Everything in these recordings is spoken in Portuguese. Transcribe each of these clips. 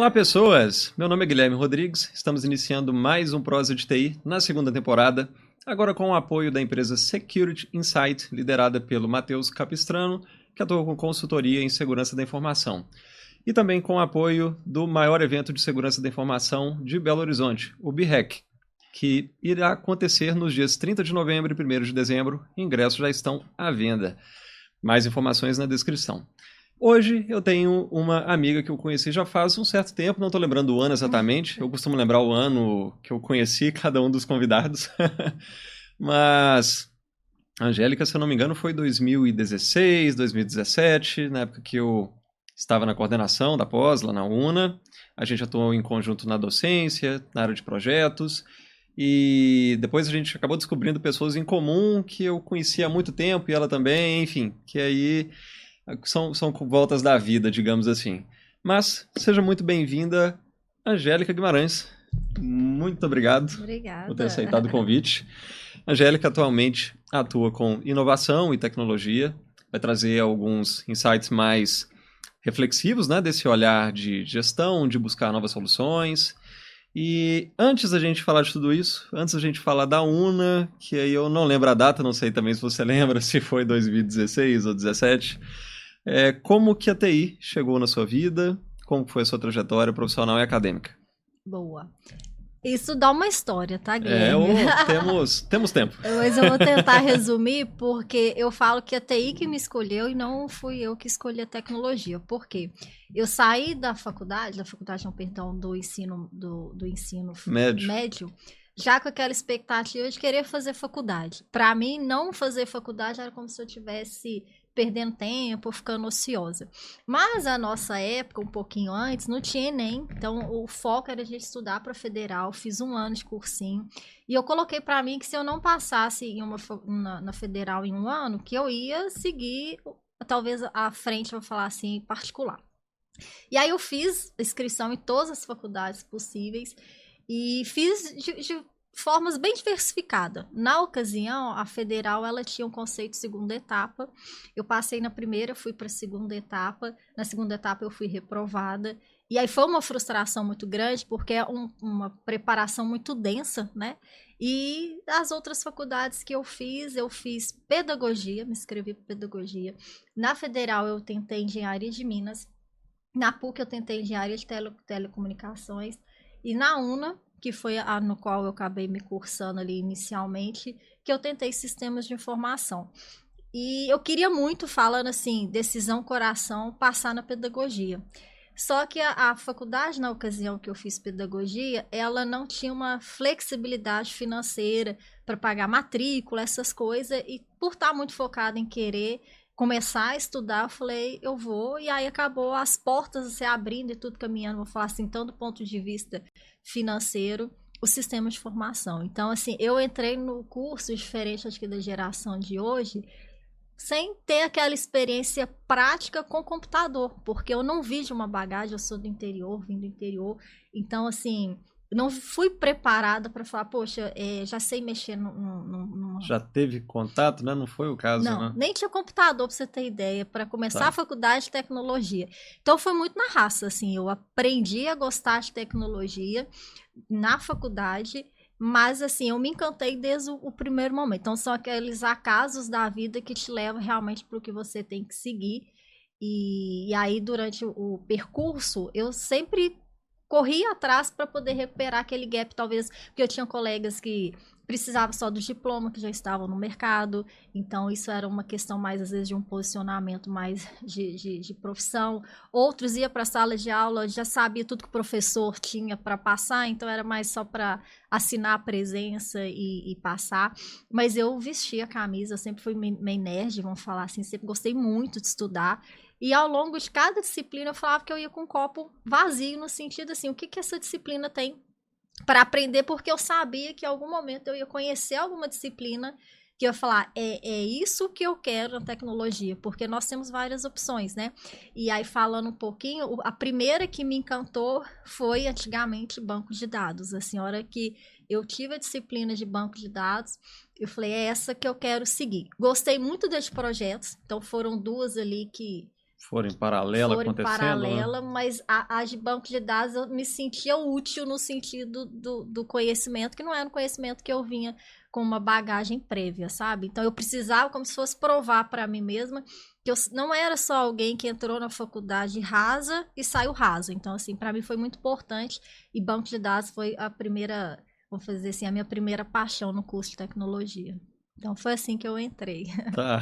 Olá, pessoas! Meu nome é Guilherme Rodrigues, estamos iniciando mais um Prosa de TI na segunda temporada, agora com o apoio da empresa Security Insight, liderada pelo Matheus Capistrano, que atua com consultoria em segurança da informação. E também com o apoio do maior evento de segurança da informação de Belo Horizonte, o BREC, que irá acontecer nos dias 30 de novembro e 1º de dezembro. Ingressos já estão à venda. Mais informações na descrição. Hoje eu tenho uma amiga que eu conheci já faz um certo tempo, não estou lembrando o ano exatamente, eu costumo lembrar o ano que eu conheci cada um dos convidados, mas a Angélica, se eu não me engano, foi 2016, 2017, na época que eu estava na coordenação da pós, lá na UNA, a gente atuou em conjunto na docência, na área de projetos, e depois a gente acabou descobrindo pessoas em comum que eu conhecia há muito tempo, e ela também, enfim, que aí... São voltas da vida, digamos assim. Mas seja muito bem-vinda, Angélica Guimarães. Muito obrigado por ter aceitado o convite. Angélica atualmente atua com inovação e tecnologia. Vai trazer alguns insights mais reflexivos, né, desse olhar de gestão, de buscar novas soluções. E antes da gente falar de tudo isso, antes da gente falar da UNA, que aí eu não lembro a data, não sei também se você lembra, se foi 2016 ou 2017... como que a TI chegou na sua vida? Como foi a sua trajetória profissional e acadêmica? Boa. Isso dá uma história, tá, Guilherme? Temos tempo. Mas eu vou tentar resumir, porque eu falo que a TI que me escolheu e não fui eu que escolhi a tecnologia. Por quê? Eu saí da faculdade não, perdão, do ensino médio, já com aquela expectativa de querer fazer faculdade. Para mim, não fazer faculdade era como se eu tivesse perdendo tempo, ficando ociosa. Mas a nossa época, um pouquinho antes, não tinha Enem, então o foco era a gente estudar para federal, fiz 1 ano de cursinho, e eu coloquei para mim que se eu não passasse na federal em 1 ano, que eu ia seguir, talvez à frente, vou falar assim, particular. E aí eu fiz inscrição em todas as faculdades possíveis, e fiz de formas bem diversificadas. Na ocasião, a federal ela tinha um conceito de segunda etapa. Eu passei na primeira, fui para a segunda etapa. Na segunda etapa eu fui reprovada. E aí foi uma frustração muito grande, porque é uma preparação muito densa, né? E as outras faculdades que eu fiz pedagogia, me inscrevi para pedagogia. Na federal eu tentei engenharia de Minas. Na PUC eu tentei engenharia de telecomunicações. E na UNA, que foi a no qual eu acabei me cursando ali inicialmente, que eu tentei sistemas de informação. E eu queria muito, falando assim, decisão, coração, passar na pedagogia. Só que a faculdade, na ocasião que eu fiz pedagogia, ela não tinha uma flexibilidade financeira para pagar matrícula, essas coisas, e por estar muito focada em querer começar a estudar, eu falei, eu vou, e aí acabou as portas se abrindo e tudo caminhando, vou falar assim, tanto do ponto de vista financeiro, o sistema de formação. Então, assim, eu entrei no curso, diferente acho que da geração de hoje, sem ter aquela experiência prática com computador, porque eu não vi de uma bagagem, eu sou do interior, vim do interior, então, assim, não fui preparada para falar, poxa, já sei mexer Já teve contato, né? Não foi o caso, não, né? nem tinha computador, para você ter ideia, para começar a faculdade de tecnologia. Então, foi muito na raça, assim, eu aprendi a gostar de tecnologia na faculdade, mas, assim, eu me encantei desde o primeiro momento. Então, são aqueles acasos da vida que te levam realmente para o que você tem que seguir. E aí, durante o percurso, eu sempre corri atrás para poder recuperar aquele gap, talvez, porque eu tinha colegas que precisavam só do diploma, que já estavam no mercado, então isso era uma questão mais, às vezes, de um posicionamento mais de profissão. Outros iam para a sala de aula, já sabia tudo que o professor tinha para passar, então era mais só para assinar a presença e passar. Mas eu vestia a camisa, eu sempre fui meio nerd, vamos falar assim, sempre gostei muito de estudar. E ao longo de cada disciplina eu falava que eu ia com um copo vazio, no sentido assim, o que essa disciplina tem para aprender, porque eu sabia que em algum momento eu ia conhecer alguma disciplina que eu ia falar, é isso que eu quero na tecnologia, porque nós temos várias opções, né? E aí, falando um pouquinho, a primeira que me encantou foi, antigamente, banco de dados. Assim, a hora que eu tive a disciplina de banco de dados, eu falei, é essa que eu quero seguir. Gostei muito desses projetos, então foram 2 ali que foram em paralelo foram em acontecendo, né? paralela, mas as de banco de dados eu me sentia útil no sentido do conhecimento, que não era um conhecimento que eu vinha com uma bagagem prévia, sabe? Então eu precisava como se fosse provar para mim mesma que eu não era só alguém que entrou na faculdade rasa e saiu raso. Então, assim, para mim foi muito importante e banco de dados foi a primeira, vamos fazer assim, a minha primeira paixão no curso de tecnologia. Então foi assim que eu entrei. Tá.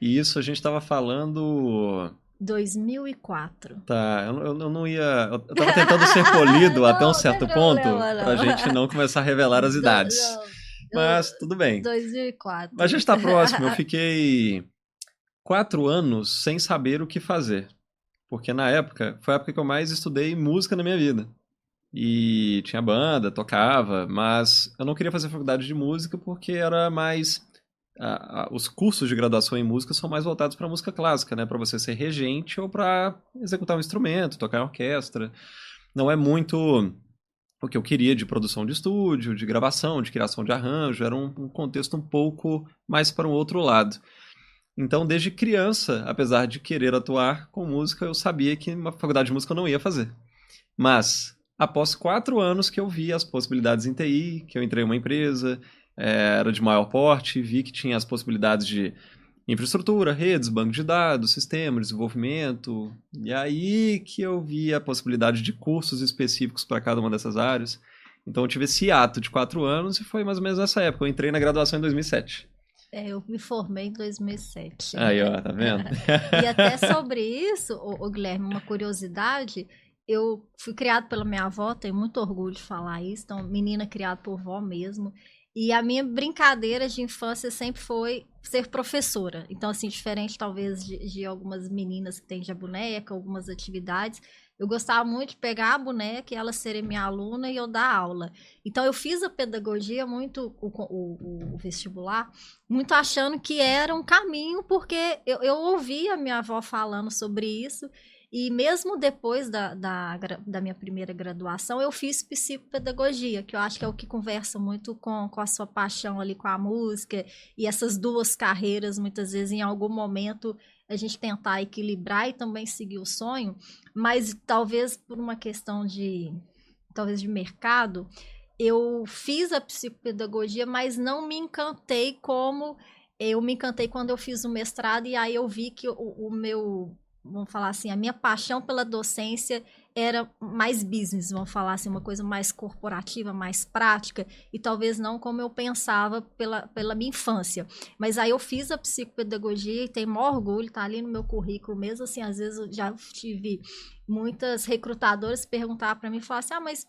E isso a gente estava falando. 2004. Tá, eu não ia. Eu tava tentando ser polido até um Não, tem certo ponto problema, pra não. gente não começar a revelar as idades. Não, Mas tudo bem. 2004. Mas a gente tá próximo. Eu fiquei 4 anos sem saber o que fazer. Porque na época, foi a época que eu mais estudei música na minha vida. E tinha banda, tocava, mas eu não queria fazer faculdade de música porque era mais. Os cursos de graduação em música são mais voltados para música clássica, né? Para você ser regente ou para executar um instrumento, tocar em orquestra. Não é muito o que eu queria de produção de estúdio, de gravação, de criação de arranjo. Era um contexto um pouco mais para um outro lado. Então, desde criança, apesar de querer atuar com música, eu sabia que uma faculdade de música eu não ia fazer. Mas, após 4 anos que eu vi as possibilidades em TI, que eu entrei em uma empresa, era de maior porte, vi que tinha as possibilidades de infraestrutura, redes, banco de dados, sistema, desenvolvimento, e aí que eu vi a possibilidade de cursos específicos para cada uma dessas áreas. Então eu tive esse ato de 4 anos e foi mais ou menos nessa época. Eu entrei na graduação em 2007. Eu me formei em 2007. Aí, ó, tá vendo? E até sobre isso, ô Guilherme, uma curiosidade, eu fui criada pela minha avó, tenho muito orgulho de falar isso, então, menina criada por vó mesmo. E a minha brincadeira de infância sempre foi ser professora. Então, assim, diferente talvez de algumas meninas que têm de boneca, algumas atividades, eu gostava muito de pegar a boneca e ela ser minha aluna e eu dar aula. Então, eu fiz a pedagogia muito, o vestibular, muito achando que era um caminho, porque eu ouvia a minha avó falando sobre isso. E mesmo depois da minha primeira graduação, eu fiz psicopedagogia, que eu acho que é o que conversa muito com a sua paixão ali com a música, e essas duas carreiras, muitas vezes, em algum momento, a gente tentar equilibrar e também seguir o sonho, mas talvez por uma questão talvez de mercado, eu fiz a psicopedagogia, mas não me encantei como eu me encantei quando eu fiz o mestrado, e aí eu vi que o meu, vamos falar assim, a minha paixão pela docência era mais business, vamos falar assim, uma coisa mais corporativa, mais prática, e talvez não como eu pensava pela minha infância. Mas aí eu fiz a psicopedagogia e tenho maior orgulho, tá ali no meu currículo mesmo, assim, às vezes eu já tive muitas recrutadoras perguntar para mim, falar assim, mas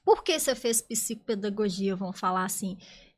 por que você fez psicopedagogia, vamos falar assim?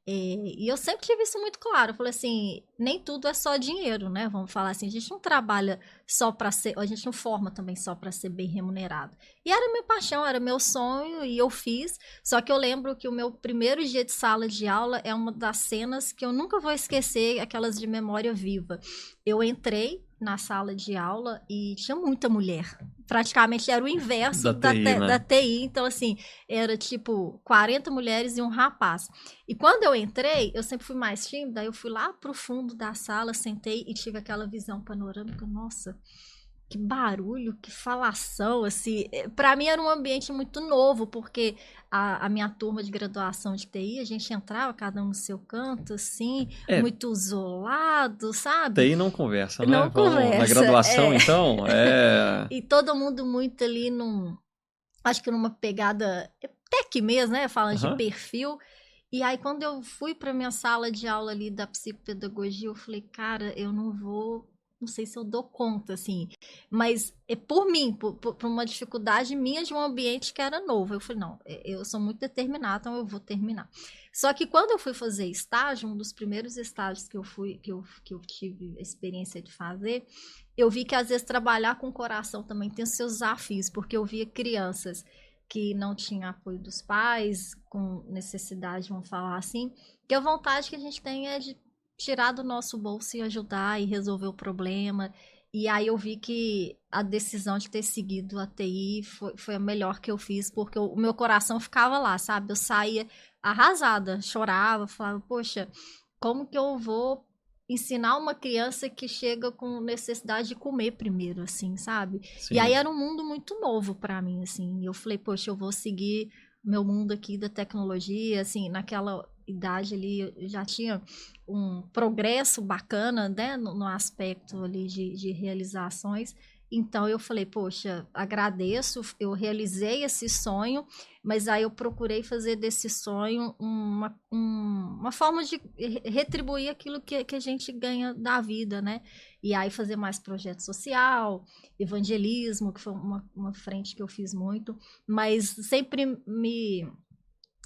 E eu sempre tive isso muito claro. Eu falei assim, nem tudo é só dinheiro, né? Vamos falar assim, a gente não trabalha só para ser, a gente não forma também só para ser bem remunerado. E era minha paixão, era meu sonho e eu fiz. Só que eu lembro que o meu primeiro dia de sala de aula é uma das cenas que eu nunca vou esquecer, aquelas de memória viva. Eu entrei na sala de aula e tinha muita mulher. Praticamente era o inverso Da TI, né? da TI. Então, assim, era tipo 40 mulheres e um rapaz. E quando eu entrei, eu sempre fui mais tímida, eu fui lá pro fundo da sala, sentei e tive aquela visão panorâmica. Nossa, que barulho, que falação, assim. Para mim era um ambiente muito novo, porque a minha turma de graduação de TI, a gente entrava cada um no seu canto, assim, muito isolado, sabe? TI não conversa, né? Não conversa. Na graduação, então, E todo mundo muito ali acho que numa pegada tech mesmo, né? Falando de perfil. E aí, quando eu fui para minha sala de aula ali da psicopedagogia, eu falei, cara, eu não sei se eu dou conta, assim. Mas é por mim, por uma dificuldade minha de um ambiente que era novo. Eu falei, não, eu sou muito determinada, então eu vou terminar. Só que quando eu fui fazer estágio, um dos primeiros estágios que eu tive a experiência de fazer, eu vi que às vezes trabalhar com o coração também tem os seus desafios, porque eu via crianças que não tinham apoio dos pais, com necessidade, vamos falar assim, que a vontade que a gente tem é de tirar do nosso bolso e ajudar e resolver o problema. E aí eu vi que a decisão de ter seguido a TI foi a melhor que eu fiz, porque o meu coração ficava lá, sabe? Eu saía arrasada, chorava, falava, poxa, como que eu vou ensinar uma criança que chega com necessidade de comer primeiro, assim, sabe? Sim. E aí era um mundo muito novo para mim, assim. Eu falei, poxa, eu vou seguir meu mundo aqui da tecnologia, assim, naquela idade ali eu já tinha um progresso bacana, né, no aspecto ali de realizações. Então eu falei, poxa, agradeço, eu realizei esse sonho, mas aí eu procurei fazer desse sonho uma forma de retribuir aquilo que a gente ganha da vida, né? E aí fazer mais projeto social, evangelismo, que foi uma frente que eu fiz muito, mas sempre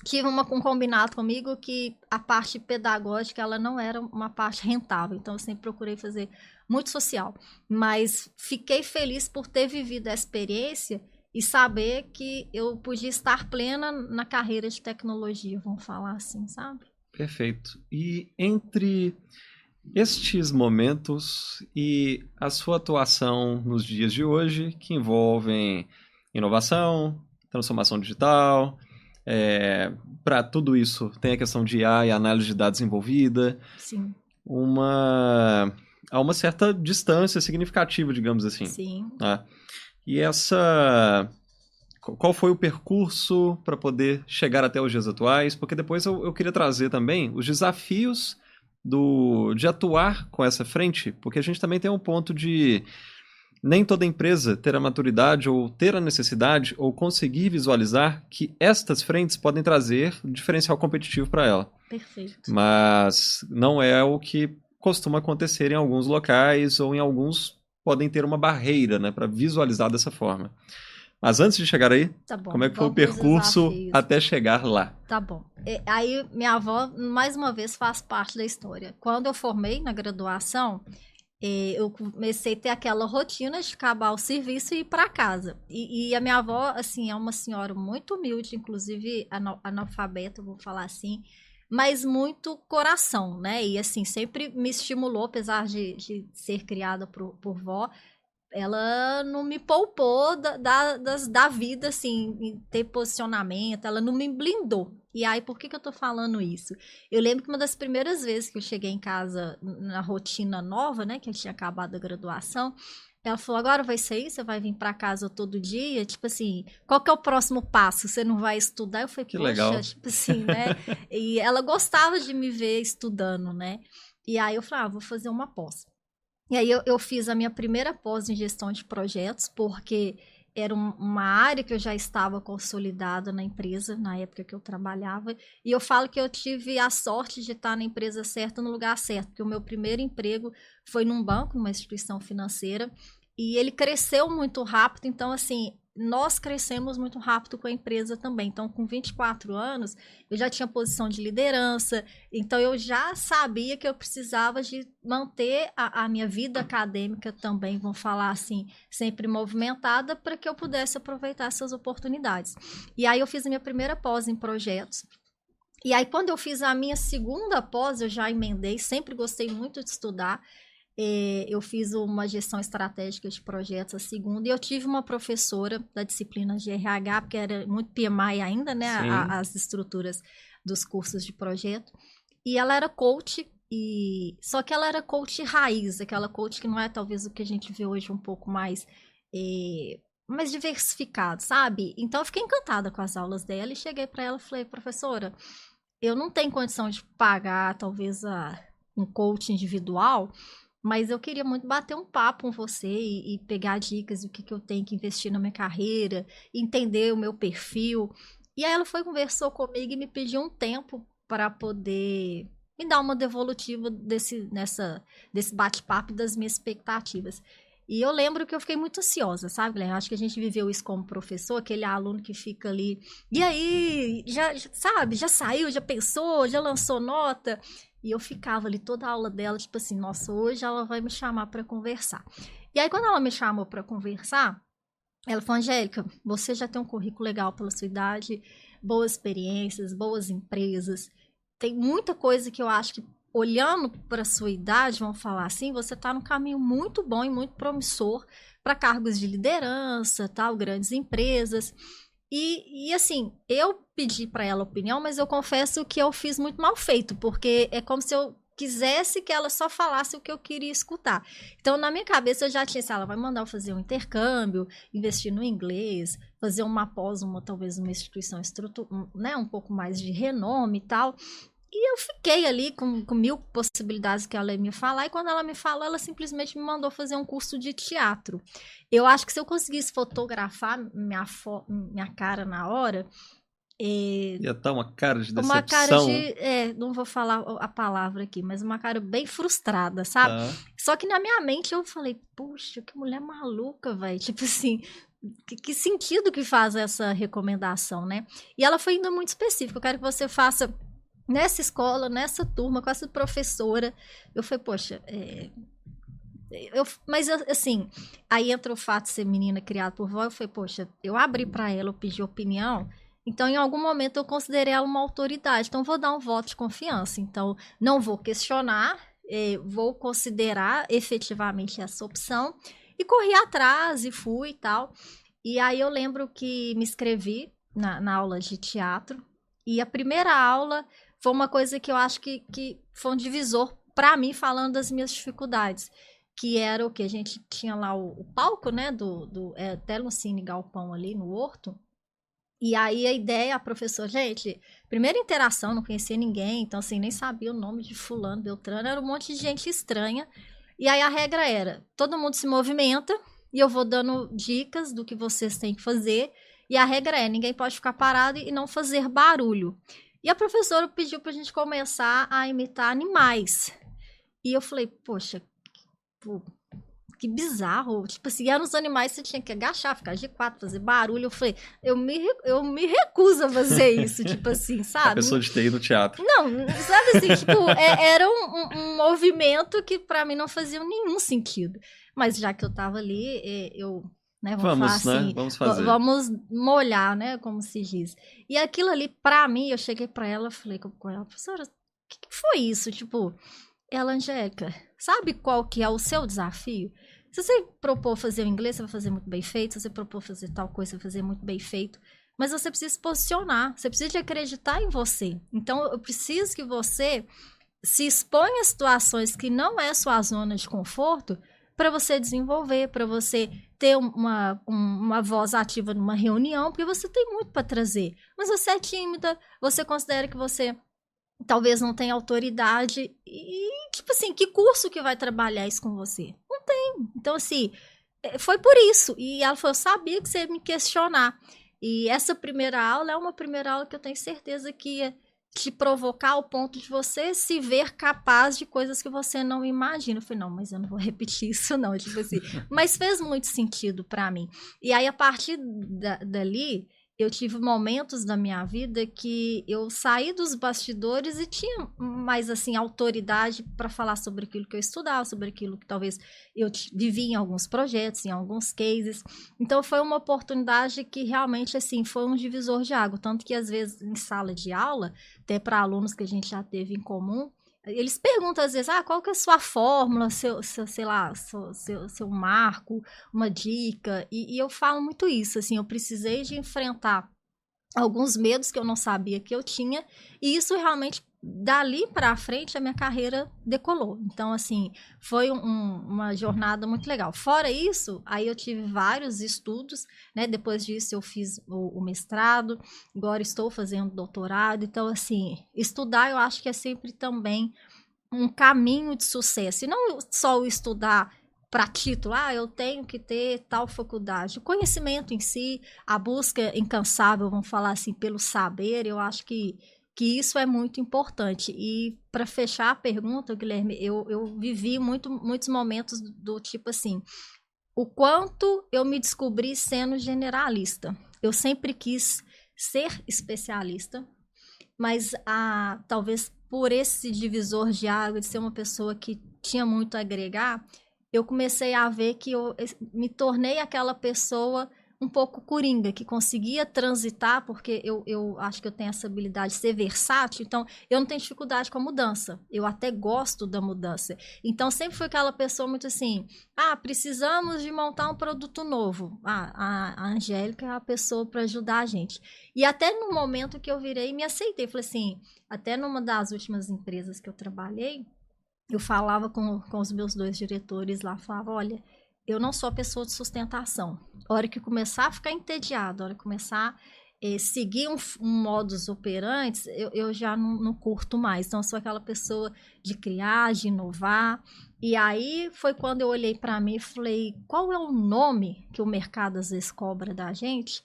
tive um combinado comigo que a parte pedagógica ela não era uma parte rentável, então eu sempre procurei fazer muito social, mas fiquei feliz por ter vivido a experiência e saber que eu podia estar plena na carreira de tecnologia, vamos falar assim, sabe? Perfeito. E entre estes momentos e a sua atuação nos dias de hoje, que envolvem inovação, transformação digital, para tudo isso tem a questão de IA e análise de dados envolvida. Sim. Há uma certa distância significativa, digamos assim. Sim. Né? E qual foi o percurso para poder chegar até os dias atuais? Porque depois eu queria trazer também os desafios de atuar com essa frente, porque a gente também tem um ponto de nem toda empresa ter a maturidade ou ter a necessidade ou conseguir visualizar que estas frentes podem trazer um diferencial competitivo para ela. Perfeito. Mas não é o que costuma acontecer em alguns locais ou em alguns podem ter uma barreira, né, para visualizar dessa forma. Mas antes de chegar aí, tá bom, como é que foi o percurso até chegar lá? Tá bom. Aí minha avó, mais uma vez, faz parte da história. Quando eu formei na graduação, eu comecei a ter aquela rotina de acabar o serviço e ir para casa. E a minha avó, assim, é uma senhora muito humilde, inclusive analfabeta, vou falar assim, mas muito coração, né? E, assim, sempre me estimulou, apesar de ser criada por vó, ela não me poupou da vida, assim, em ter posicionamento, ela não me blindou. E aí, por que eu tô falando isso? Eu lembro que uma das primeiras vezes que eu cheguei em casa, na rotina nova, né, que eu tinha acabado a graduação, ela falou, agora vai ser isso? Você vai vir pra casa todo dia? Tipo assim, qual que é o próximo passo? Você não vai estudar? Eu falei, que poxa, legal. Tipo assim, né? E ela gostava de me ver estudando, né? E aí eu falei, vou fazer uma pós. E aí eu fiz a minha primeira pós em gestão de projetos, porque era uma área que eu já estava consolidada na empresa, na época que eu trabalhava. E eu falo que eu tive a sorte de estar na empresa certa, no lugar certo, porque o meu primeiro emprego foi num banco, numa instituição financeira, e ele cresceu muito rápido, então assim, nós crescemos muito rápido com a empresa também. Então, com 24 anos, eu já tinha posição de liderança, então eu já sabia que eu precisava de manter a minha vida acadêmica também, vamos falar assim, sempre movimentada, para que eu pudesse aproveitar essas oportunidades. E aí eu fiz a minha primeira pós em projetos. E aí, quando eu fiz a minha segunda pós, eu já emendei, sempre gostei muito de estudar. Eu fiz uma gestão estratégica de projetos a segunda, e eu tive uma professora da disciplina de RH, porque era muito PMI ainda, né, as estruturas dos cursos de projeto, e ela era coach, só que ela era coach raiz, aquela coach que não é talvez o que a gente vê hoje um pouco mais diversificado, sabe? Então eu fiquei encantada com as aulas dela e cheguei para ela e falei, professora, eu não tenho condição de pagar talvez um coach individual, mas eu queria muito bater um papo com você e pegar dicas do que eu tenho que investir na minha carreira, entender o meu perfil. E aí ela conversou comigo e me pediu um tempo para poder me dar uma devolutiva desse bate-papo das minhas expectativas. E eu lembro que eu fiquei muito ansiosa, sabe, Guilherme? Acho que a gente viveu isso como professor, aquele aluno que fica ali, e aí, já saiu, já pensou, já lançou nota? E eu ficava ali toda a aula dela, tipo assim, nossa, hoje ela vai me chamar para conversar. E aí, quando ela me chamou para conversar, ela falou, Angélica, você já tem um currículo legal pela sua idade, boas experiências, boas empresas, tem muita coisa que eu acho que, olhando para a sua idade, vamos falar assim, você está num caminho muito bom e muito promissor para cargos de liderança, tal, grandes empresas. E assim, eu pedi para ela opinião, mas eu confesso que eu fiz muito mal feito, porque é como se eu quisesse que ela só falasse o que eu queria escutar. Então, na minha cabeça, eu já tinha assim, ela vai mandar eu fazer um intercâmbio, investir no inglês, fazer uma pós, talvez uma instituição né, um pouco mais de renome e tal. E eu fiquei ali com mil possibilidades que ela ia me falar, e quando ela me falou, ela simplesmente me mandou fazer um curso de teatro. Eu acho que se eu conseguisse fotografar minha cara na hora... Ia estar uma cara de decepção. Uma cara de... não vou falar a palavra aqui, mas uma cara bem frustrada, sabe? Só que na minha mente eu falei, puxa, que mulher maluca, velho. Tipo assim... Que sentido que faz essa recomendação, né? E ela foi ainda muito específica. Eu quero que você faça... Nessa escola, nessa turma, com essa professora, eu falei, poxa, mas assim, aí entra o fato de ser menina criada por vó, eu falei, poxa, eu abri para ela, eu pedi opinião, então em algum momento eu considerei ela uma autoridade, então vou dar um voto de confiança, então não vou questionar, vou considerar efetivamente essa opção, e corri atrás, e fui e tal, e aí eu lembro que me inscrevi na aula de teatro, e a primeira aula foi uma coisa que eu acho que foi um divisor para mim, falando das minhas dificuldades. Que era o que? A gente tinha lá o palco, né? Até no Cine Galpão ali, no Horto. E aí a ideia, a professora... Gente, primeira interação, não conhecia ninguém. Então, assim, nem sabia o nome de fulano, Beltrano. Era um monte de gente estranha. E aí a regra era, todo mundo se movimenta. E eu vou dando dicas do que vocês têm que fazer. E a regra é, ninguém pode ficar parado e não fazer barulho. E a professora pediu pra gente começar a imitar animais. E eu falei, poxa, que bizarro. Tipo assim, eram os animais, você tinha que agachar, ficar de quatro, fazer barulho. Eu falei, eu me recuso a fazer isso, tipo assim, sabe? A pessoa de TI no teatro. Não, sabe assim, tipo, era um movimento que pra mim não fazia nenhum sentido. Mas já que eu tava ali, eu... Né, vamos, assim, né? Vamos fazer. Vamos molhar, né? Como se diz. E aquilo ali, pra mim, eu cheguei pra ela, falei com ela, professora, o que foi isso? Tipo, ela, Angélica, sabe qual que é o seu desafio? Se você propor fazer o inglês, você vai fazer muito bem feito. Se você propor fazer tal coisa, você vai fazer muito bem feito. Mas você precisa se posicionar. Você precisa de acreditar em você. Então, eu preciso que você se exponha a situações que não é sua zona de conforto para você desenvolver, para você ter uma voz ativa numa reunião, porque você tem muito para trazer. Mas você é tímida, você considera que você talvez não tenha autoridade. E, tipo assim, que curso que vai trabalhar isso com você? Não tem. Então, assim, foi por isso. E ela falou, eu sabia que você ia me questionar. E essa primeira aula é uma primeira aula que eu tenho certeza que ia te provocar ao ponto de você se ver capaz de coisas que você não imagina. Eu falei, não, mas eu não vou repetir isso não, tipo assim. Mas fez muito sentido para mim. E aí, a partir dali, eu tive momentos da minha vida que eu saí dos bastidores e tinha mais, assim, autoridade para falar sobre aquilo que eu estudava, sobre aquilo que talvez eu vivi em alguns projetos, em alguns cases. Então, foi uma oportunidade que realmente, assim, foi um divisor de água. Tanto que, às vezes, em sala de aula, até para alunos que a gente já teve em comum, eles perguntam às vezes, qual que é a sua fórmula, sei lá, seu marco, uma dica, e eu falo muito isso, assim, eu precisei de enfrentar alguns medos que eu não sabia que eu tinha, e isso realmente, dali para frente, a minha carreira decolou. Então, assim, foi uma jornada muito legal. Fora isso, aí eu tive vários estudos, né? Depois disso eu fiz o mestrado, agora estou fazendo doutorado. Então, assim, estudar eu acho que é sempre também um caminho de sucesso. E não só o estudar para título, eu tenho que ter tal faculdade. O conhecimento em si, a busca incansável, vamos falar assim, pelo saber, eu acho que isso é muito importante. E para fechar a pergunta, Guilherme, eu vivi muitos momentos do tipo assim, o quanto eu me descobri sendo generalista. Eu sempre quis ser especialista, mas talvez por esse divisor de água, de ser uma pessoa que tinha muito a agregar, eu comecei a ver que eu me tornei aquela pessoa um pouco coringa, que conseguia transitar, porque eu acho que eu tenho essa habilidade de ser versátil, então eu não tenho dificuldade com a mudança, eu até gosto da mudança. Então sempre fui aquela pessoa muito assim, precisamos de montar um produto novo. A Angélica é a pessoa para ajudar a gente. E até no momento que eu virei e me aceitei, falei assim, até numa das últimas empresas que eu trabalhei, eu falava com os meus 2 diretores lá, falava, olha, eu não sou a pessoa de sustentação. A hora que começar a ficar entediado, a hora que começar a seguir um modus operandi, eu já não curto mais. Então, eu sou aquela pessoa de criar, de inovar. E aí foi quando eu olhei para mim e falei, qual é o nome que o mercado às vezes cobra da gente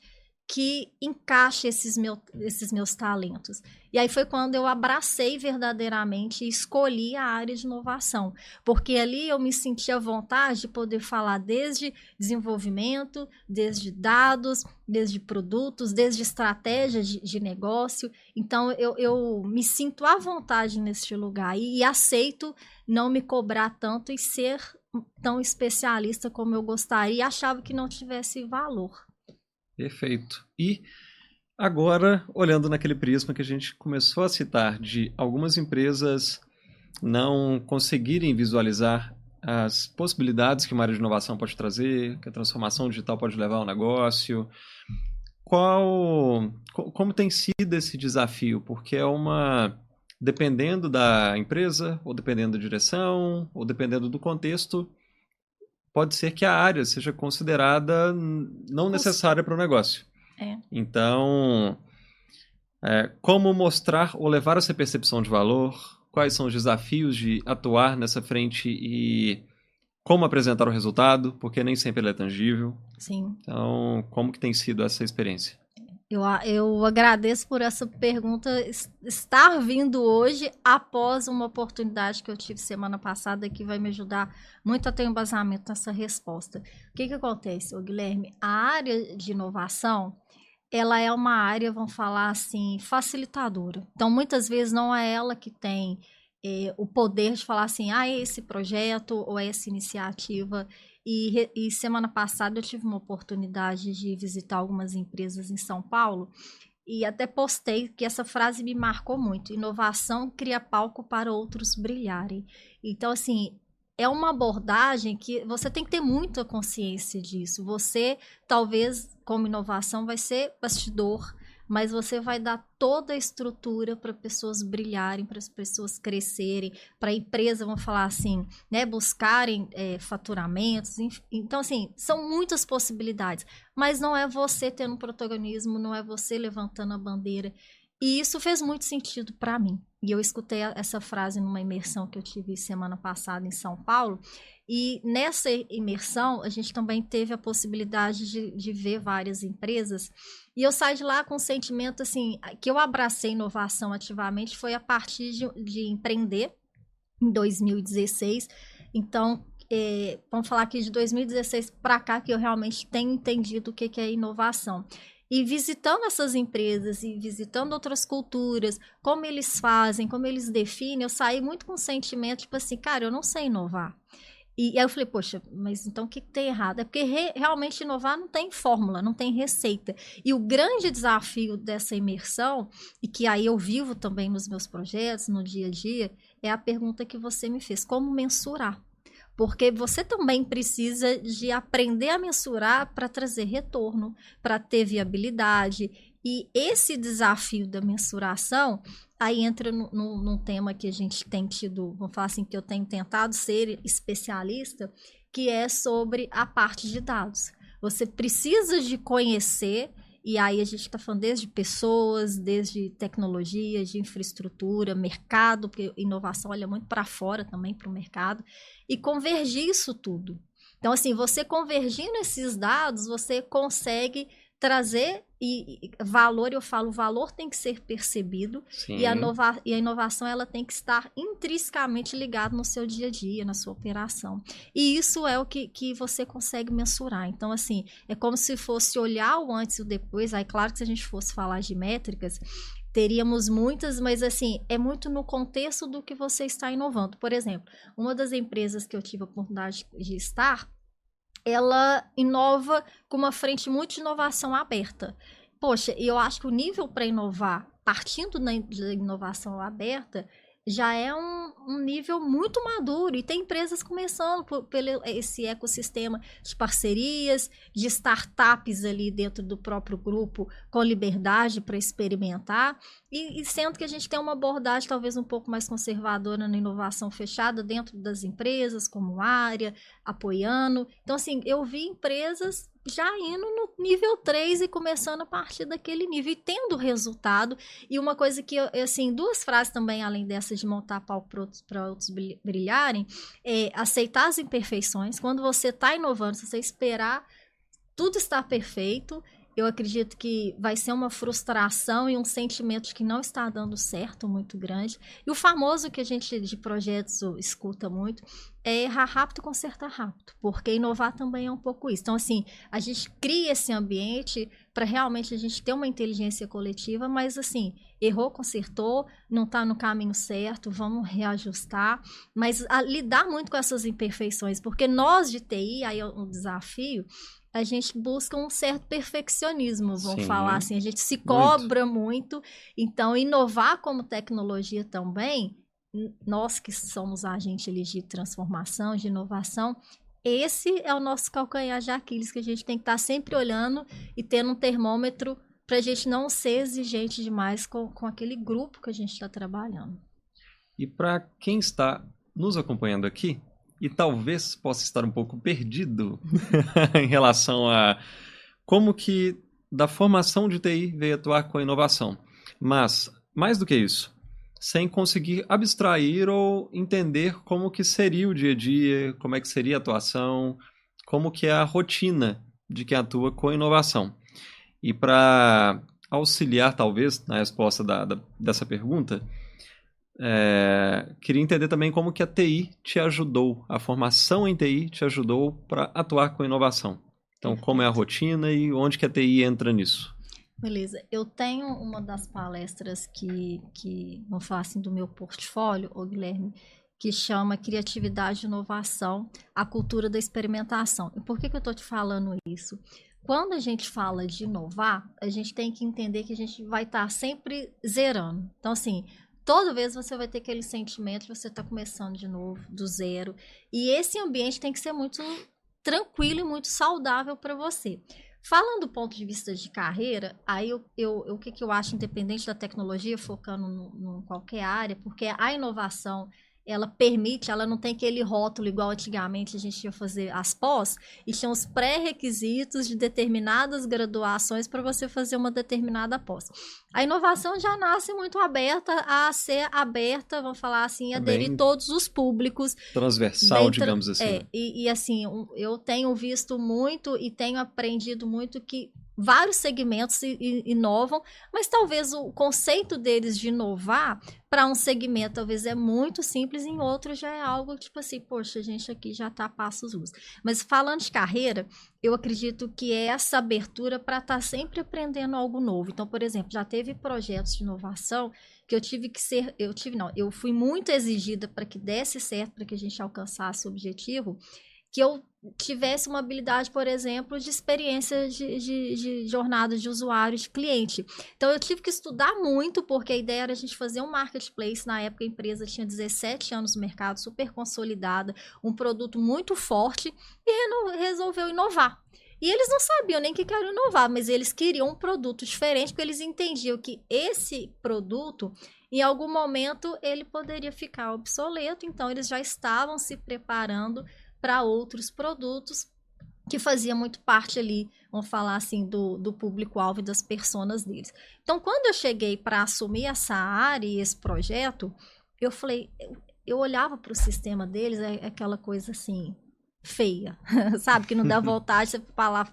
que encaixe esses meus talentos? E aí foi quando eu abracei verdadeiramente e escolhi a área de inovação, porque ali eu me senti à vontade de poder falar desde desenvolvimento, desde dados, desde produtos, desde estratégia de negócio. Então eu me sinto à vontade neste lugar e aceito não me cobrar tanto e ser tão especialista como eu gostaria e achava que não tivesse valor. Perfeito. E agora, olhando naquele prisma que a gente começou a citar, de algumas empresas não conseguirem visualizar as possibilidades que uma área de inovação pode trazer, que a transformação digital pode levar ao negócio, como tem sido esse desafio? Porque dependendo da empresa, ou dependendo da direção, ou dependendo do contexto, pode ser que a área seja considerada não necessária para o negócio. Então, como mostrar ou levar essa percepção de valor? Quais são os desafios de atuar nessa frente e como apresentar o resultado? Porque nem sempre ele é tangível. Sim. Então, como que tem sido essa experiência? Eu agradeço por essa pergunta estar vindo hoje após uma oportunidade que eu tive semana passada que vai me ajudar muito a ter um embasamento nessa resposta. O que acontece, Guilherme? A área de inovação, ela é uma área, vamos falar assim, facilitadora. Então, muitas vezes não é ela que tem o poder de falar assim, esse projeto ou essa iniciativa. E semana passada eu tive uma oportunidade de visitar algumas empresas em São Paulo e até postei que essa frase me marcou muito. Inovação cria palco para outros brilharem. Então, assim, é uma abordagem que você tem que ter muita consciência disso. Você, talvez, como inovação, vai ser bastidor, mas você vai dar toda a estrutura para pessoas brilharem, para as pessoas crescerem, para a empresa, vamos falar assim, né, buscarem faturamentos. Então, assim, são muitas possibilidades, mas não é você tendo protagonismo, não é você levantando a bandeira. E isso fez muito sentido para mim. E eu escutei essa frase numa imersão que eu tive semana passada em São Paulo. E nessa imersão, a gente também teve a possibilidade de ver várias empresas. E eu saí de lá com um sentimento, assim, que eu abracei inovação ativamente foi a partir de empreender em 2016. Então, vamos falar aqui de 2016 para cá, que eu realmente tenho entendido o que é inovação. E visitando essas empresas e visitando outras culturas, como eles fazem, como eles definem, eu saí muito com um sentimento, tipo assim, cara, eu não sei inovar. E aí eu falei, poxa, mas então o que tem errado? É porque realmente inovar não tem fórmula, não tem receita. E o grande desafio dessa imersão, e que aí eu vivo também nos meus projetos, no dia a dia, é a pergunta que você me fez, como mensurar? Porque você também precisa de aprender a mensurar para trazer retorno, para ter viabilidade. E esse desafio da mensuração, aí entra num tema que a gente tem tido, vamos falar assim, que eu tenho tentado ser especialista, que é sobre a parte de dados. Você precisa de conhecer, e aí a gente está falando desde pessoas, desde tecnologia, de infraestrutura, mercado, porque inovação olha muito para fora também, para o mercado, e convergir isso tudo. Então, assim, você convergindo esses dados, você consegue trazer valor, eu falo, o valor tem que ser percebido e a inovação ela tem que estar intrinsecamente ligada no seu dia a dia, na sua operação. E isso é o que você consegue mensurar. Então, assim, é como se fosse olhar o antes e o depois. Aí, claro que se a gente fosse falar de métricas, teríamos muitas, mas assim, é muito no contexto do que você está inovando. Por exemplo, uma das empresas que eu tive a oportunidade de estar, ela inova com uma frente muito de inovação aberta. Poxa, eu acho que o nível para inovar, partindo da inovação aberta, já é um nível muito maduro e tem empresas começando pelo esse ecossistema de parcerias, de startups ali dentro do próprio grupo com liberdade para experimentar e sendo que a gente tem uma abordagem talvez um pouco mais conservadora na inovação fechada dentro das empresas, como área, apoiando. Então, assim, eu vi empresas já indo no nível 3 e começando a partir daquele nível e tendo resultado. E uma coisa que, assim, duas frases também, além dessa de montar palco para outros brilharem, é aceitar as imperfeições. Quando você está inovando, se você esperar tudo estar perfeito, eu acredito que vai ser uma frustração e um sentimento de que não está dando certo muito grande. E o famoso que a gente de projetos escuta muito é errar rápido e consertar rápido, porque inovar também é um pouco isso. Então, assim, a gente cria esse ambiente para realmente a gente ter uma inteligência coletiva, mas, assim, errou, consertou, não está no caminho certo, vamos reajustar, mas lidar muito com essas imperfeições, porque nós de TI, aí é um desafio, a gente busca um certo perfeccionismo, vamos falar assim, a gente se cobra muito, então inovar como tecnologia também, nós que somos agentes ali de transformação, de inovação, esse é o nosso calcanhar de Aquiles, que a gente tem que estar sempre olhando e tendo um termômetro para a gente não ser exigente demais com aquele grupo que a gente está trabalhando. E para quem está nos acompanhando aqui, e talvez possa estar um pouco perdido em relação a como que da formação de TI veio atuar com a inovação. Mas, mais do que isso, sem conseguir abstrair ou entender como que seria o dia a dia, como é que seria a atuação, como que é a rotina de quem atua com inovação. E para auxiliar, talvez, na resposta dessa pergunta, queria entender também como que a TI te ajudou, a formação em TI te ajudou para atuar com inovação. Então, como é a rotina e onde que a TI entra nisso? Beleza. Eu tenho uma das palestras que vamos falar assim, do meu portfólio, ô Guilherme, que chama Criatividade e Inovação, a cultura da experimentação. E por que eu estou te falando isso? Quando a gente fala de inovar, a gente tem que entender que a gente vai estar sempre zerando. Então, assim, toda vez você vai ter aquele sentimento de você está começando de novo, do zero. E esse ambiente tem que ser muito tranquilo e muito saudável para você. Falando do ponto de vista de carreira, aí o que eu acho, independente da tecnologia, focando em qualquer área, porque a inovação, ela permite, ela não tem aquele rótulo igual antigamente a gente ia fazer as pós, e tinha os pré-requisitos de determinadas graduações para você fazer uma determinada pós. A inovação já nasce muito aberta a ser aberta, vamos falar assim, aderir todos os públicos. Transversal, digamos assim. E assim, eu tenho visto muito e tenho aprendido muito que vários segmentos inovam, mas talvez o conceito deles de inovar para um segmento talvez é muito simples, em outro já é algo tipo assim, poxa, a gente aqui já está a passos luz. Mas falando de carreira, eu acredito que é essa abertura para estar sempre aprendendo algo novo. Então, por exemplo, já teve projetos de inovação que eu fui muito exigida para que desse certo, para que a gente alcançasse o objetivo, que eu tivesse uma habilidade, por exemplo, de experiência de jornada de usuário, de cliente. Então, eu tive que estudar muito, porque a ideia era a gente fazer um marketplace. Na época, a empresa tinha 17 anos no mercado, super consolidada, um produto muito forte, e resolveu inovar. E eles não sabiam nem que queriam inovar, mas eles queriam um produto diferente, porque eles entendiam que esse produto, em algum momento, ele poderia ficar obsoleto. Então, eles já estavam se preparando para outros produtos que fazia muito parte ali, vamos falar assim, do público-alvo e das personas deles. Então, quando eu cheguei para assumir essa área e esse projeto, eu falei, eu olhava para o sistema deles, é aquela coisa assim, feia, sabe? Que não dá vontade de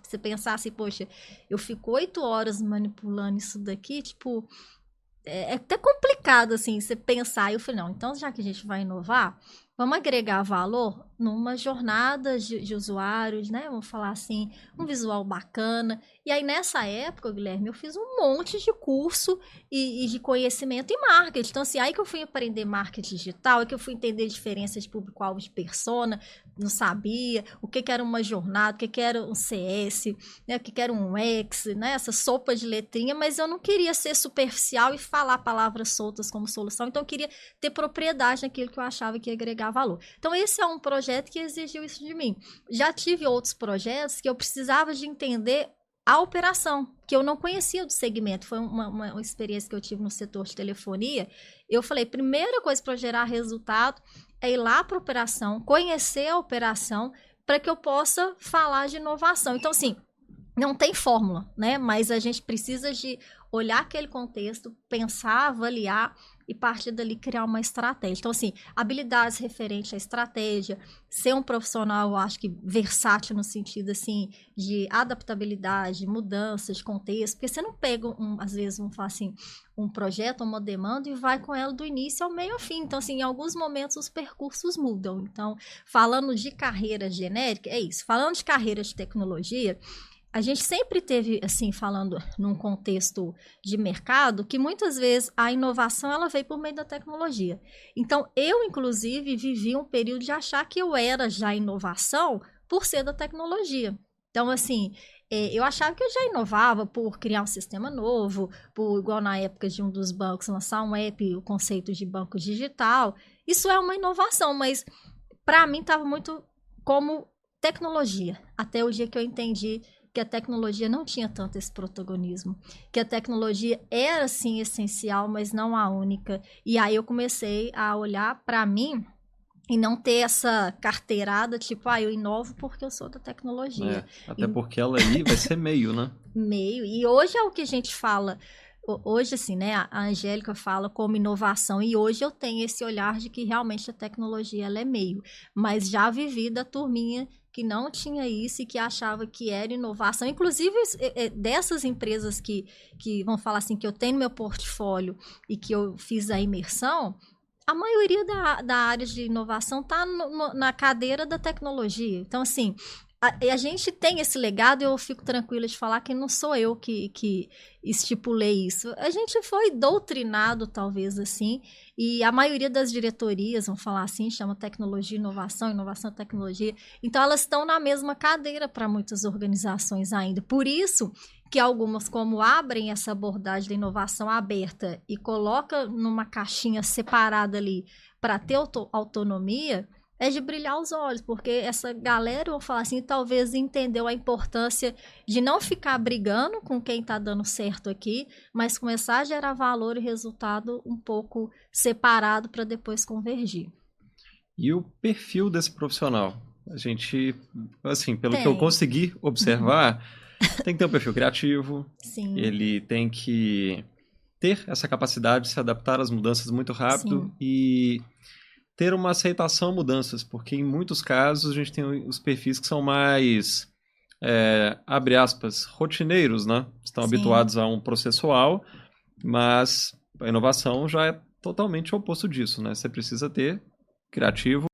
você pensar assim, poxa, eu fico 8 horas manipulando isso daqui, tipo, é até complicado, assim, você pensar. Eu falei, não, então já que a gente vai inovar, vamos agregar valor numa jornada de usuários, né? Vamos falar assim, um visual bacana. E aí, nessa época, Guilherme, eu fiz um monte de curso e de conhecimento em marketing. Então, assim, aí que eu fui aprender marketing digital, é que eu fui entender a diferença de público-alvo de persona, não sabia o que era uma jornada, o que era um CS, né? O que era um UX, né? Essa sopa de letrinha, mas eu não queria ser superficial e falar palavras soltas como solução. Então, eu queria ter propriedade naquilo que eu achava que ia agregar valor. Então, esse é um projeto que exigiu isso de mim. Já tive outros projetos que eu precisava de entender a operação, que eu não conhecia do segmento. Foi uma experiência que eu tive no setor de telefonia. Eu falei, primeira coisa para gerar resultado é ir lá para a operação, conhecer a operação, para que eu possa falar de inovação. Então, assim, não tem fórmula, né? Mas a gente precisa de olhar aquele contexto, pensar, avaliar e partir dali criar uma estratégia. Então, assim, habilidades referentes à estratégia, ser um profissional, eu acho que versátil no sentido, assim, de adaptabilidade, mudanças de contexto, porque você não pega, às vezes, vamos falar assim, um projeto, uma demanda e vai com ela do início ao meio ao fim. Então, assim, em alguns momentos os percursos mudam. Então, falando de carreira genérica, é isso. Falando de carreira de tecnologia, a gente sempre teve, assim, falando num contexto de mercado, que muitas vezes a inovação ela veio por meio da tecnologia. Então, eu, inclusive, vivi um período de achar que eu era já inovação por ser da tecnologia. Então, assim, eu achava que eu já inovava por criar um sistema novo, por, igual na época de um dos bancos, lançar um app, o conceito de banco digital. Isso é uma inovação, mas para mim estava muito como tecnologia, até o dia que eu entendi que a tecnologia não tinha tanto esse protagonismo, que a tecnologia era, sim, essencial, mas não a única. E aí eu comecei a olhar para mim e não ter essa carteirada, tipo, eu inovo porque eu sou da tecnologia. Até porque ela ali vai ser meio, né? Meio. E hoje é o que a gente fala. Hoje, assim, né, a Angélica fala como inovação, e hoje eu tenho esse olhar de que realmente a tecnologia ela é meio. Mas já vivi da turminha que não tinha isso e que achava que era inovação. Inclusive, dessas empresas que vão falar assim, que eu tenho no meu portfólio e que eu fiz a imersão, a maioria da área de inovação está na cadeira da tecnologia. Então, assim, a gente tem esse legado e eu fico tranquila de falar que não sou eu que estipulei isso. A gente foi doutrinado, talvez, assim, e a maioria das diretorias, vamos falar assim, chama tecnologia, inovação e tecnologia. Então, elas estão na mesma cadeira para muitas organizações ainda. Por isso que algumas, como abrem essa abordagem da inovação aberta e coloca numa caixinha separada ali para ter autonomia, é de brilhar os olhos, porque essa galera, eu vou falar assim, talvez entendeu a importância de não ficar brigando com quem está dando certo aqui, mas começar a gerar valor e resultado um pouco separado para depois convergir. E o perfil desse profissional? A gente, assim, pelo que eu consegui observar, tem que ter um perfil criativo, Sim. Ele tem que ter essa capacidade de se adaptar às mudanças muito rápido. Sim. E ter uma aceitação a mudanças, porque em muitos casos a gente tem os perfis que são mais, abre aspas, rotineiros, né? Estão Sim. habituados a um processual, mas a inovação já é totalmente o oposto disso, né? Você precisa ter criativo,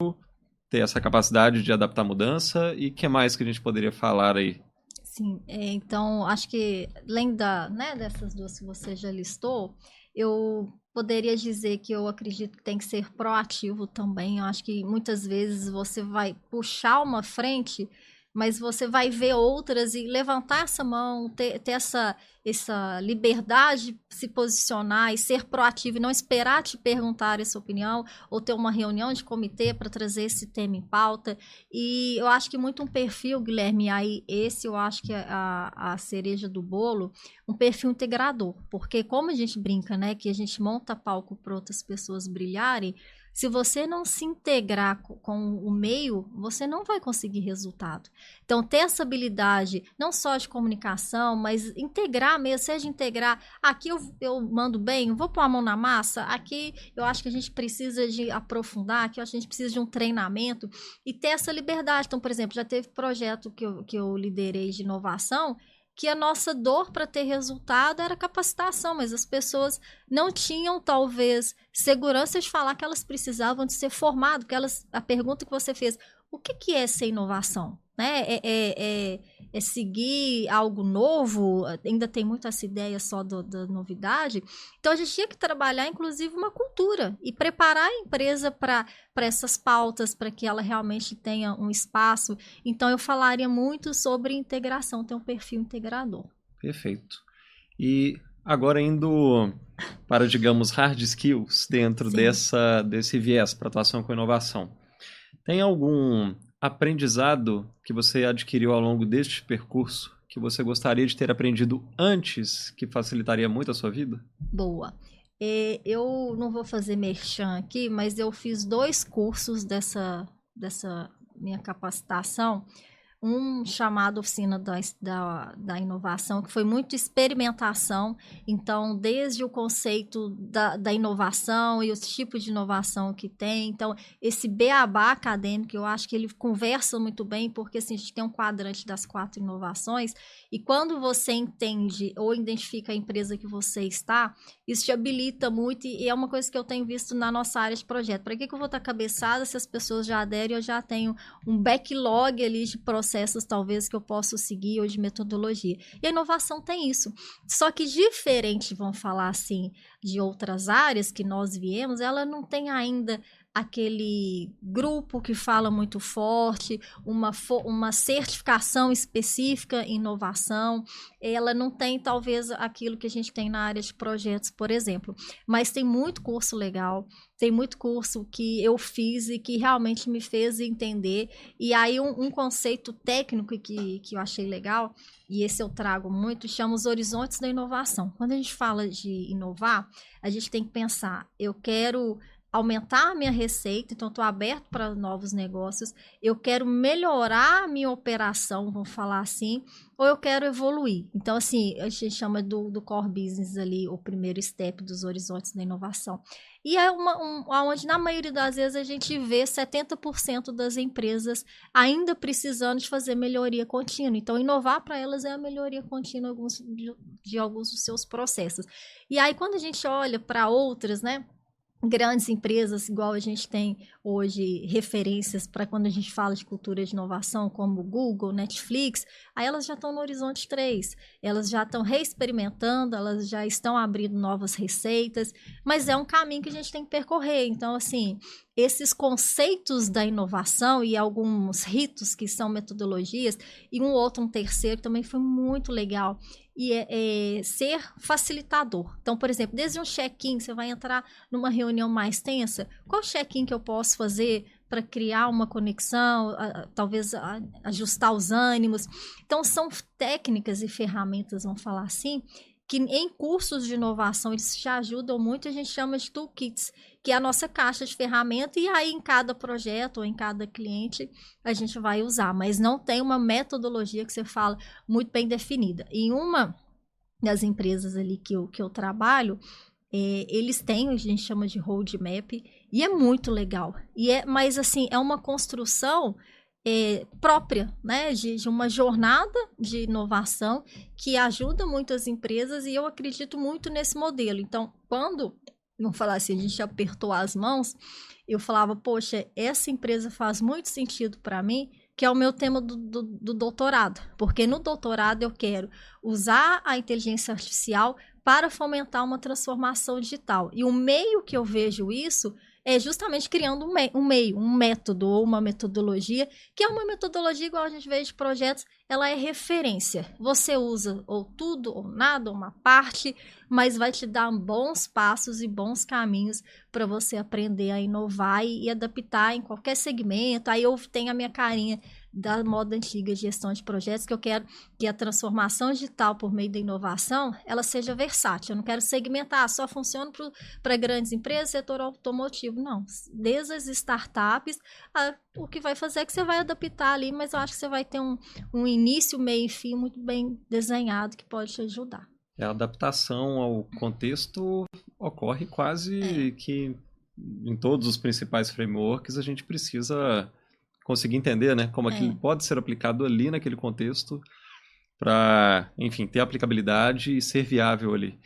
ter essa capacidade de adaptar a mudança, e o que mais que a gente poderia falar aí? Sim, então acho que além dessas duas que você já listou, eu poderia dizer que eu acredito que tem que ser proativo também. Eu acho que muitas vezes você vai puxar uma frente, mas você vai ver outras e levantar essa mão, ter essa liberdade de se posicionar e ser proativo e não esperar te perguntar essa opinião ou ter uma reunião de comitê para trazer esse tema em pauta. E eu acho que muito um perfil, Guilherme, aí esse eu acho que é a cereja do bolo, um perfil integrador, porque como a gente brinca, né, que a gente monta palco para outras pessoas brilharem, se você não se integrar com o meio, você não vai conseguir resultado. Então, ter essa habilidade, não só de comunicação, mas integrar mesmo, seja integrar, aqui eu mando bem, vou pôr a mão na massa, aqui eu acho que a gente precisa de aprofundar, aqui eu acho que a gente precisa de um treinamento, e ter essa liberdade. Então, por exemplo, já teve projeto que eu liderei de inovação, que a nossa dor para ter resultado era capacitação, mas as pessoas não tinham, talvez, segurança de falar que elas precisavam de ser formadas, a pergunta que você fez, o que é ser inovação? Né? É seguir algo novo, ainda tem muito essa ideia só da novidade. Então, a gente tinha que trabalhar, inclusive, uma cultura e preparar a empresa para essas pautas, para que ela realmente tenha um espaço. Então, eu falaria muito sobre integração, ter um perfil integrador. Perfeito. E agora indo para, digamos, hard skills dentro desse viés para atuação com inovação. Tem algum aprendizado que você adquiriu ao longo deste percurso que você gostaria de ter aprendido antes, que facilitaria muito a sua vida? Boa. Eu não vou fazer merchan aqui, mas eu fiz 2 cursos dessa minha capacitação. Um chamado Oficina da Inovação, que foi muito experimentação. Então, desde o conceito da inovação e os tipos de inovação que tem. Então, esse beabá acadêmico, eu acho que ele conversa muito bem, porque assim, a gente tem um quadrante das 4 inovações, e quando você entende ou identifica a empresa que você está, isso te habilita muito, e é uma coisa que eu tenho visto na nossa área de projeto. Para que eu vou estar cabeçada se as pessoas já aderem? Eu já tenho um backlog ali de processos, talvez, que eu possa seguir, ou de metodologia. E a inovação tem isso. Só que diferente, vamos falar assim, de outras áreas que nós viemos, ela não tem ainda aquele grupo que fala muito forte, uma certificação específica em inovação. Ela não tem, talvez, aquilo que a gente tem na área de projetos, por exemplo. Mas tem muito curso legal, tem muito curso que eu fiz e que realmente me fez entender. E aí um conceito técnico que eu achei legal, e esse eu trago muito, chama os horizontes da inovação. Quando a gente fala de inovar, a gente tem que pensar, eu quero aumentar a minha receita, então estou aberto para novos negócios, eu quero melhorar a minha operação, vamos falar assim, ou eu quero evoluir. Então, assim, a gente chama do core business ali, o primeiro step dos horizontes da inovação. E é onde, na maioria das vezes, a gente vê 70% das empresas ainda precisando de fazer melhoria contínua. Então, inovar para elas é a melhoria contínua de alguns dos seus processos. E aí, quando a gente olha para outras, né, grandes empresas, igual a gente tem hoje referências para quando a gente fala de cultura de inovação, como Google, Netflix, aí elas já estão no horizonte 3, elas já estão reexperimentando, elas já estão abrindo novas receitas, mas é um caminho que a gente tem que percorrer. Então, assim, esses conceitos da inovação e alguns ritos que são metodologias, e um terceiro também foi muito legal, e é ser facilitador. Então, por exemplo, desde um check-in, você vai entrar numa reunião mais tensa, qual check-in que eu posso fazer para criar uma conexão, talvez ajustar os ânimos? Então, são técnicas e ferramentas, vamos falar assim, que em cursos de inovação eles te ajudam muito, a gente chama de toolkits, que é a nossa caixa de ferramenta, e aí em cada projeto ou em cada cliente a gente vai usar, mas não tem uma metodologia que você fala muito bem definida. Em uma das empresas ali que eu trabalho, eles têm, a gente chama de roadmap, e é muito legal. Mas assim, é uma construção própria, né, de uma jornada de inovação que ajuda muito as empresas, e eu acredito muito nesse modelo. Então, quando, vamos falar assim, a gente apertou as mãos, eu falava, poxa, essa empresa faz muito sentido para mim, que é o meu tema do doutorado, porque no doutorado eu quero usar a inteligência artificial para fomentar uma transformação digital. E o meio que eu vejo isso é justamente criando um método ou uma metodologia, que é uma metodologia igual a gente vê de projetos, ela é referência. Você usa ou tudo ou nada, uma parte, mas vai te dar bons passos e bons caminhos para você aprender a inovar e adaptar em qualquer segmento. Aí eu tenho a minha carinha da moda antiga de gestão de projetos, que eu quero que a transformação digital por meio da inovação, ela seja versátil. Eu não quero segmentar, só funciona para grandes empresas, setor automotivo. Não, desde as startups, o que vai fazer é que você vai adaptar ali, mas eu acho que você vai ter um início, meio e fim muito bem desenhado que pode te ajudar. A adaptação ao contexto ocorre quase que em todos os principais frameworks. A gente precisa conseguir entender, né, como aquilo pode ser aplicado ali naquele contexto. para, enfim, ter aplicabilidade e ser viável ali.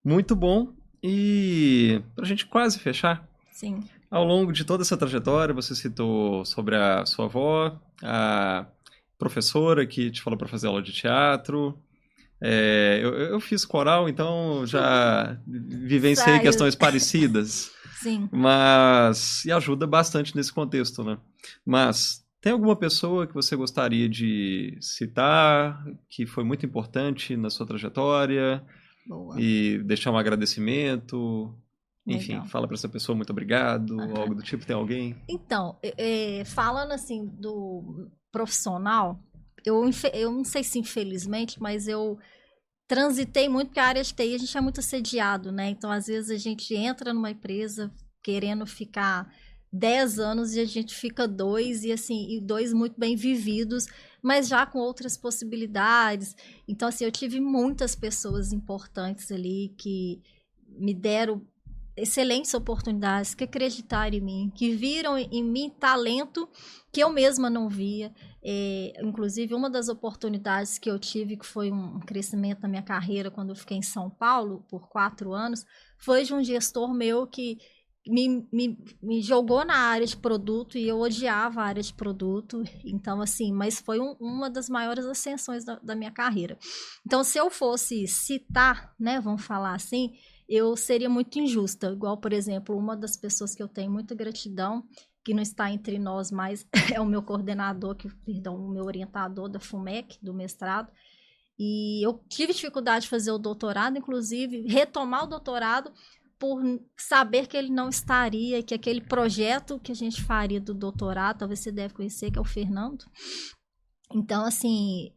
Muito bom. E para a gente quase fechar, Sim. ao longo de toda essa trajetória, você citou sobre a sua avó, a professora que te falou para fazer aula de teatro. Eu fiz coral, então já vivenciei Saiu. questões parecidas, Sim. mas e ajuda bastante nesse contexto, né? Mas tem alguma pessoa que você gostaria de citar, que foi muito importante na sua trajetória, Boa. e deixar um agradecimento? Enfim, Legal. fala para essa pessoa muito obrigado, algo do tipo, tem alguém? Então, falando assim do profissional, eu não sei se infelizmente, mas eu transitei muito, porque a área de TI a gente é muito assediado, né? Então, às vezes, a gente entra numa empresa querendo ficar 10 anos e a gente fica 2, e assim, e 2 muito bem vividos, mas já com outras possibilidades. Então, assim, eu tive muitas pessoas importantes ali que me deram excelentes oportunidades, que acreditaram em mim, que viram em mim talento que eu mesma não via. Inclusive, uma das oportunidades que eu tive, que foi um crescimento na minha carreira quando eu fiquei em São Paulo por 4 anos, foi de um gestor meu que me jogou na área de produto, e eu odiava a área de produto. Então, assim, mas foi uma das maiores ascensões da minha carreira. Então, se eu fosse citar, né, vamos falar assim, eu seria muito injusta. Igual, por exemplo, uma das pessoas que eu tenho muita gratidão, que não está entre nós mais, é o meu coordenador, o meu orientador da FUMEC, do mestrado. E eu tive dificuldade de fazer o doutorado, inclusive retomar o doutorado, por saber que ele não estaria, que aquele projeto que a gente faria do doutorado, talvez você deve conhecer, que é o Fernando. Então, assim,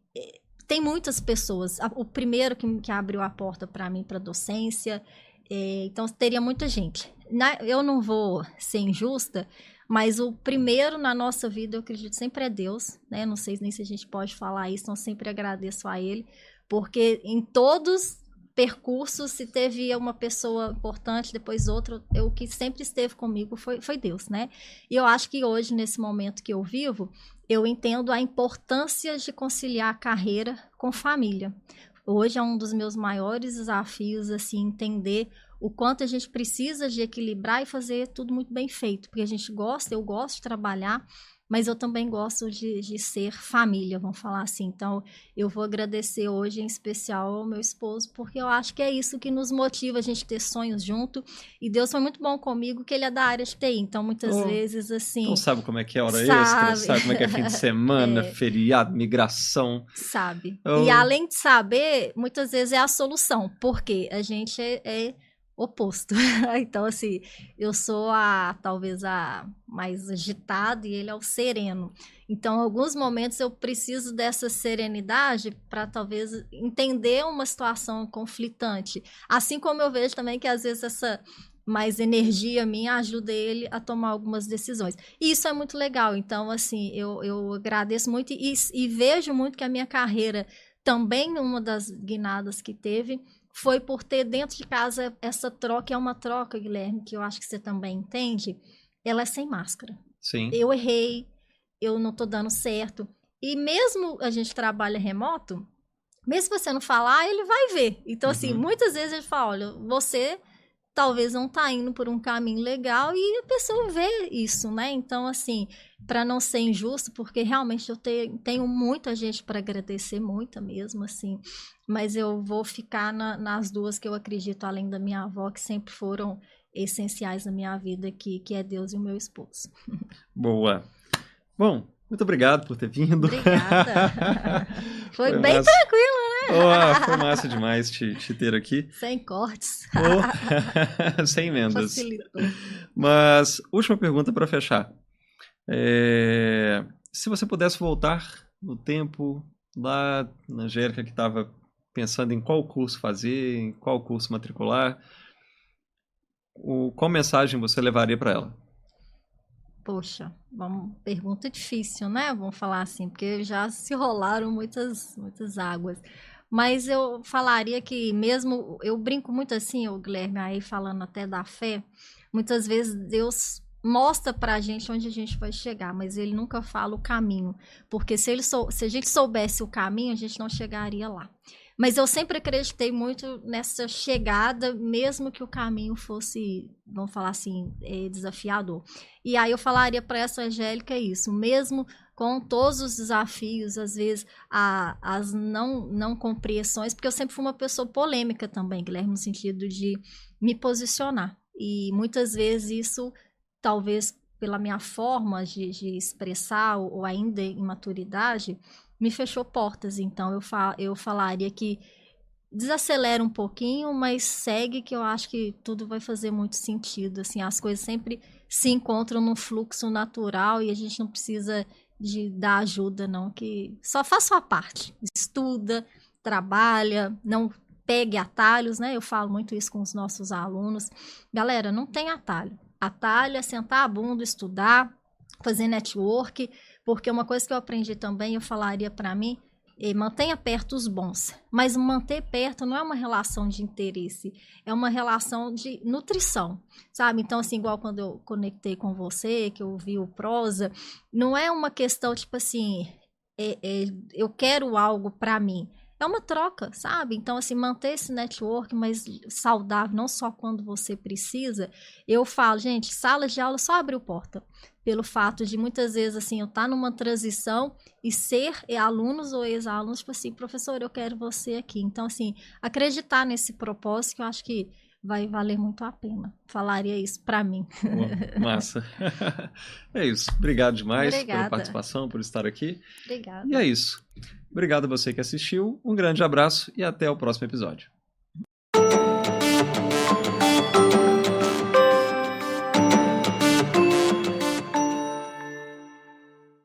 tem muitas pessoas. O primeiro que abriu a porta para mim, para docência. Então, teria muita gente. Eu não vou ser injusta, mas o primeiro na nossa vida, eu acredito, sempre é Deus, né? Não sei nem se a gente pode falar isso, então sempre agradeço a Ele, porque em todos percursos, se teve uma pessoa importante, depois outra, o que sempre esteve comigo foi Deus, né? E eu acho que hoje, nesse momento que eu vivo, eu entendo a importância de conciliar a carreira com família. Hoje é um dos meus maiores desafios, assim, entender o quanto a gente precisa de equilibrar e fazer tudo muito bem feito. Porque eu gosto de trabalhar, mas eu também gosto de ser família, vamos falar assim. Então, eu vou agradecer hoje, em especial, ao meu esposo, porque eu acho que é isso que nos motiva, a gente ter sonhos junto. E Deus foi muito bom comigo, que ele é da área de TI. Então, muitas vezes, assim... Então sabe como é que é hora extra, Sabe, sabe como é que é fim de semana, feriado, migração. sabe. Oh. E além de saber, muitas vezes é a solução, porque a gente é oposto. Então, assim, eu sou talvez a mais agitada e ele é o sereno. Então, em alguns momentos eu preciso dessa serenidade para talvez entender uma situação conflitante. Assim como eu vejo também que às vezes essa mais energia minha ajuda ele a tomar algumas decisões. E isso é muito legal. Então, assim, eu agradeço muito e vejo muito que a minha carreira, também uma das guinadas que teve, foi por ter dentro de casa essa troca. É uma troca, Guilherme, que eu acho que você também entende. Ela é sem máscara. Sim. Eu errei, eu não tô dando certo. E mesmo a gente trabalha remoto, mesmo se você não falar, ele vai ver. Então, assim, muitas vezes ele fala, olha, você talvez não tá indo por um caminho legal, e a pessoa vê isso, né? Então, assim, para não ser injusto, porque realmente eu tenho muita gente para agradecer, muita mesmo, assim, mas eu vou ficar nas duas que eu acredito, além da minha avó, que sempre foram essenciais na minha vida, que é Deus e o meu esposo. Boa. Bom, muito obrigado por ter vindo. Obrigada. Foi bem massa. tranquilo, né? Foi massa demais te ter aqui. Sem cortes. Sem emendas. Facilitou. Mas, última pergunta para fechar. Se você pudesse voltar no tempo, lá na Angélica, que estava pensando em qual curso fazer, em qual curso matricular, qual mensagem você levaria para ela? Poxa, pergunta difícil, né? Vamos falar assim, porque já se rolaram muitas águas. Mas eu falaria que mesmo, eu brinco muito assim, o Guilherme, aí falando até da fé, muitas vezes Deus mostra pra gente onde a gente vai chegar, mas ele nunca fala o caminho, porque se a gente soubesse o caminho, a gente não chegaria lá. Mas eu sempre acreditei muito nessa chegada, mesmo que o caminho fosse, vamos falar assim, desafiador. E aí eu falaria para essa Angélica isso, mesmo com todos os desafios, às vezes as não compreensões, porque eu sempre fui uma pessoa polêmica também, Guilherme, no sentido de me posicionar. E muitas vezes isso, talvez pela minha forma de expressar, ou ainda em maturidade, me fechou portas. Então eu falaria que desacelera um pouquinho, mas segue, que eu acho que tudo vai fazer muito sentido. Assim, as coisas sempre se encontram num fluxo natural e a gente não precisa de dar ajuda, não, que só faz sua parte. Estuda, trabalha, não pegue atalhos, né? Eu falo muito isso com os nossos alunos. Galera, não tem atalho. Atalho é sentar a bunda, estudar, fazer network, porque uma coisa que eu aprendi também, eu falaria para mim, mantenha perto os bons. Mas manter perto não é uma relação de interesse, é uma relação de nutrição, sabe? Então, assim, igual quando eu conectei com você, que eu vi o Prosa, não é uma questão, tipo assim, eu quero algo para mim. É uma troca, sabe? Então, assim, manter esse network mais saudável, não só quando você precisa. Eu falo, gente, sala de aula só abriu porta. Pelo fato de, muitas vezes, assim, eu estar numa transição e ser alunos ou ex-alunos, tipo assim, professor, eu quero você aqui. Então, assim, acreditar nesse propósito, que eu acho que vai valer muito a pena. Falaria isso para mim. Pô, massa. É isso. Obrigado demais Obrigada pela participação, por estar aqui. Obrigada. E é isso. Obrigado a você que assistiu. Um grande abraço e até o próximo episódio.